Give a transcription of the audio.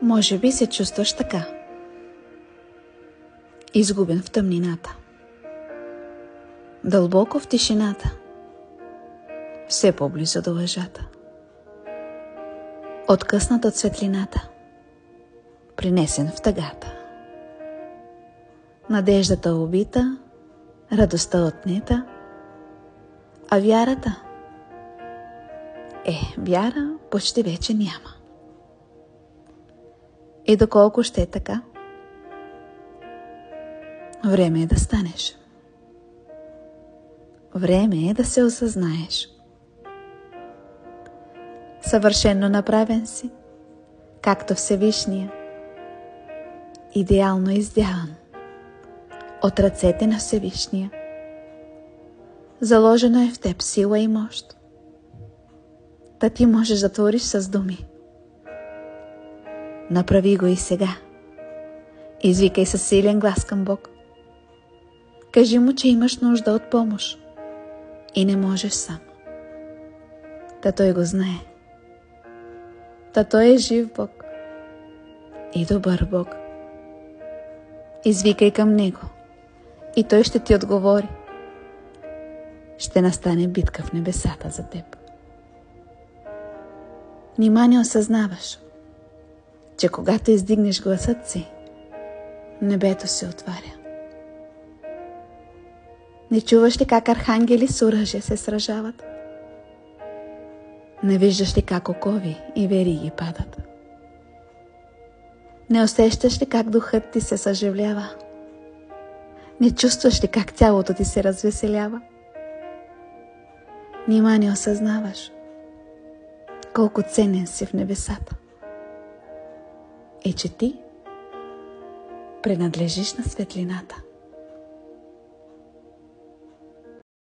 Може би се чувстваш така. Изгубен в тъмнината. Дълбоко в тишината. Все по-близо до лъжата. Откъснат от светлината. Принесен в тъгата. Надеждата убита, радостта отнета, а вярата? Вяра почти вече няма. И доколко ще е така? Време е да станеш. Време е да се осъзнаеш. Съвършено направен си, както Всевишния, идеално издяван от ръцете на Всевишния. Заложено е в теб сила и мощ. Та ти можеш да твориш с думи. Направи го и сега. Извикай със силен глас към Бог. Кажи му, че имаш нужда от помощ и не можеш сам. Та той го знае. Та той е жив Бог и добър Бог. Извикай към Него и Той ще ти отговори. Ще настане битка в небесата за теб. Нима не осъзнаваш, че когато издигнеш гласът си, небето се отваря. Не чуваш ли как архангели с оръжие се сражават? Не виждаш ли как окови и вериги падат? Не усещаш ли как духът ти се съживлява? Не чувстваш ли как тялото ти се развеселява? Нима не осъзнаваш колко ценен си в небесата и че ти принадлежиш на светлината.